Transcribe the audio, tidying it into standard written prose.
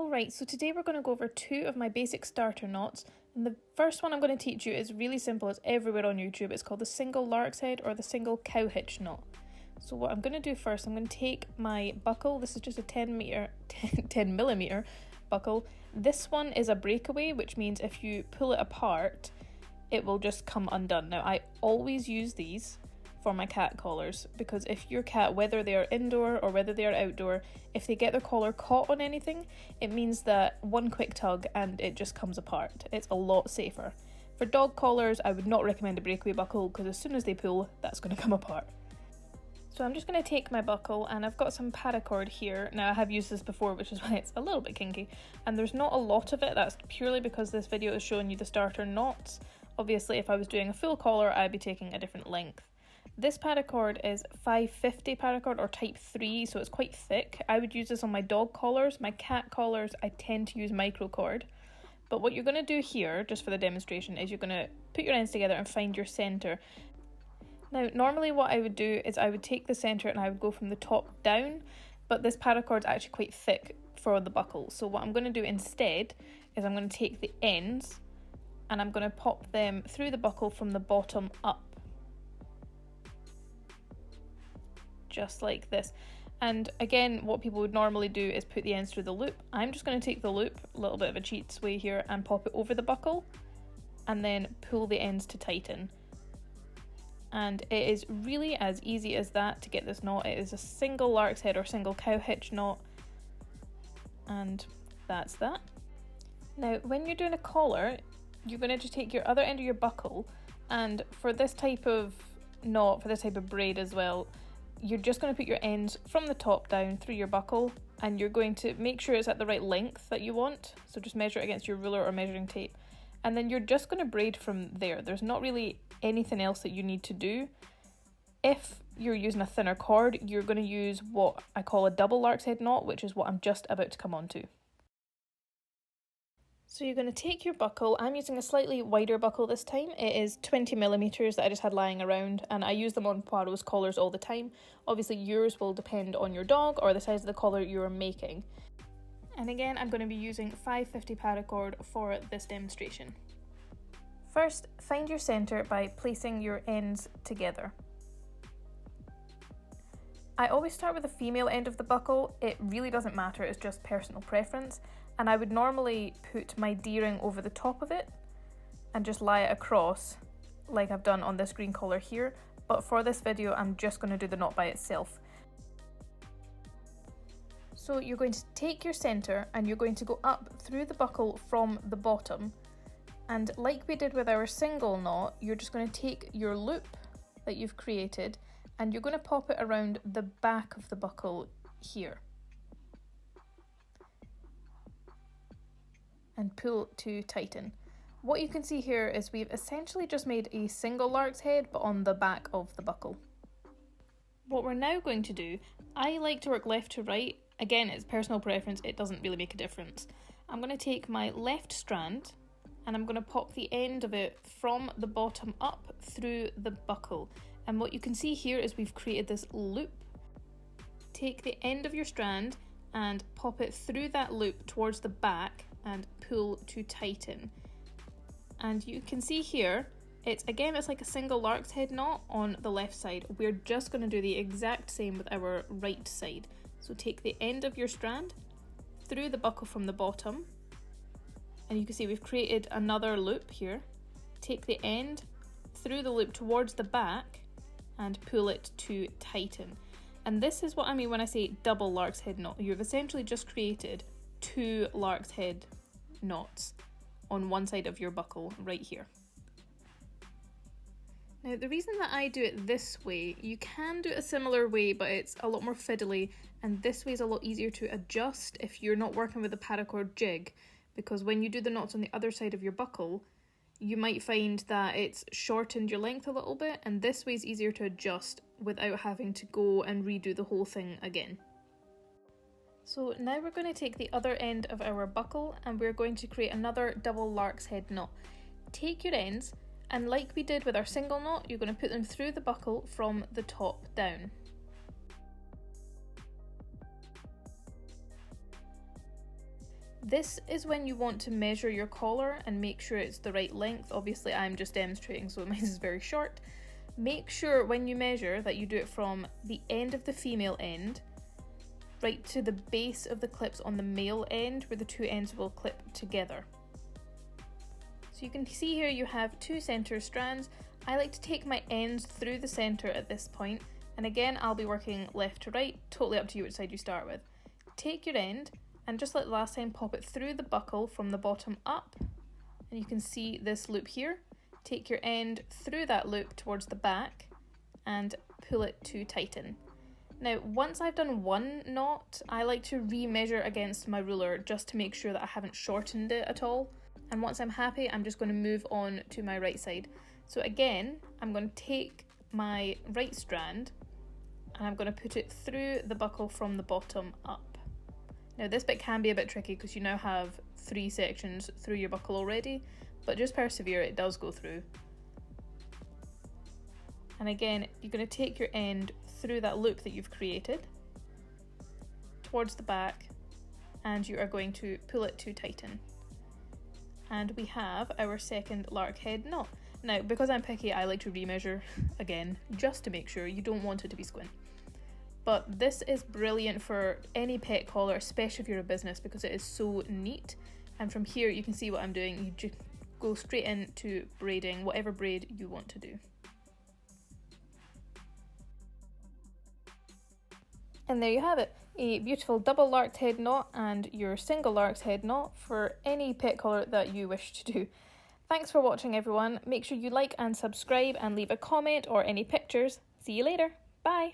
Alright, so today we're going to go over two of my basic starter knots, and the first one I'm going to teach you is really simple, it's everywhere on YouTube. It's called the single lark's head or the single cow hitch knot. So what I'm going to do first, I'm going to take my buckle. This is just a 10 millimeter buckle. This one is a breakaway, which means if you pull it apart it will just come undone. Now I always use these for my cat collars, because if your cat, whether they are indoor or whether they are outdoor, if they get their collar caught on anything, it means that one quick tug and it just comes apart. It's a lot safer. For dog collars, I would not recommend a breakaway buckle, because as soon as they pull, that's going to come apart. So I'm just going to take my buckle, and I've got some paracord here. Now I have used this before, which is why it's a little bit kinky, and there's not a lot of it. That's purely because this video is showing you the starter knots. Obviously if I was doing a full collar, I'd be taking a different length. This paracord is 550 paracord or type 3, so it's quite thick. I would use this on my dog collars. My cat collars, I tend to use microcord. But what you're going to do here, just for the demonstration, is you're going to put your ends together and find your centre. Now, normally what I would do is I would take the centre and I would go from the top down, but this paracord is actually quite thick for the buckle. So what I'm going to do instead is I'm going to take the ends and I'm going to pop them through the buckle from the bottom up. Just like this. And again, what people would normally do is put the ends through the loop. I'm just going to take the loop, a little bit of a cheat's way here, and pop it over the buckle and then pull the ends to tighten. And it is really as easy as that to get this knot. It is a single lark's head or single cow hitch knot, and that's that. Now when you're doing a collar, you're going to just take your other end of your buckle, and for this type of knot, for this type of braid as well, you're just going to put your ends from the top down through your buckle, and you're going to make sure it's at the right length that you want. So just measure it against your ruler or measuring tape, and then you're just going to braid from there. There's not really anything else that you need to do. If you're using a thinner cord, you're going to use what I call a double lark's head knot, which is what I'm just about to come on to. So you're going to take your buckle. I'm using a slightly wider buckle this time. It is 20 millimeters that I just had lying around, and I use them on Poirot's collars all the time. Obviously yours will depend on your dog or the size of the collar you're making. And again, I'm going to be using 550 paracord for this demonstration. First, find your centre by placing your ends together. I always start with the female end of the buckle. It really doesn't matter, it's just personal preference. And I would normally put my D-ring over the top of it and just lie it across like I've done on this green collar here, but for this video I'm just going to do the knot by itself. So you're going to take your centre and you're going to go up through the buckle from the bottom, and like we did with our single knot, you're just going to take your loop that you've created and you're going to pop it around the back of the buckle here and pull to tighten. What you can see here is we've essentially just made a single lark's head, but on the back of the buckle. What we're now going to do, I like to work left to right. Again, it's personal preference, it doesn't really make a difference. I'm going to take my left strand and I'm going to pop the end of it from the bottom up through the buckle. And what you can see here is we've created this loop. Take the end of your strand and pop it through that loop towards the back and pull to tighten. And you can see here, it's like a single lark's head knot on the left side. We're just going to do the exact same with our right side. So take the end of your strand through the buckle from the bottom, and you can see we've created another loop here. Take the end through the loop towards the back and pull it to tighten. And this is what I mean when I say double lark's head knot. You've essentially just created two lark's head knots on one side of your buckle right here. Now the reason that I do it this way, you can do it a similar way, but it's a lot more fiddly, and this way is a lot easier to adjust if you're not working with a paracord jig, because when you do the knots on the other side of your buckle, you might find that it's shortened your length a little bit, and this way is easier to adjust without having to go and redo the whole thing again. So now we're going to take the other end of our buckle and we're going to create another double lark's head knot. Take your ends, and like we did with our single knot, you're going to put them through the buckle from the top down. This is when you want to measure your collar and make sure it's the right length. Obviously I'm just demonstrating, so mine is very short. Make sure when you measure that you do it from the end of the female end right to the base of the clips on the male end, where the two ends will clip together. So you can see here you have two center strands. I like to take my ends through the center at this point, and again I'll be working left to right, totally up to you which side you start with. Take your end and just like last time, pop it through the buckle from the bottom up, and you can see this loop here. Take your end through that loop towards the back and pull it to tighten. Now once I've done one knot, I like to re-measure against my ruler just to make sure that I haven't shortened it at all. And once I'm happy, I'm just going to move on to my right side. So again, I'm going to take my right strand and I'm going to put it through the buckle from the bottom up. Now this bit can be a bit tricky because you now have 3 sections through your buckle already, but just persevere, it does go through. And again, you're going to take your end through that loop that you've created towards the back, and you are going to pull it to tighten. And we have our second lark head knot. Now, because I'm picky, I like to remeasure again, just to make sure. You don't want it to be squint. But this is brilliant for any pet collar, especially if you're a business, because it is so neat. And from here, you can see what I'm doing. You just go straight into braiding, whatever braid you want to do. And there you have it, a beautiful double lark's head knot and your single lark's head knot for any pet collar that you wish to do. Thanks for watching everyone. Make sure you like and subscribe and leave a comment or any pictures. See you later. Bye.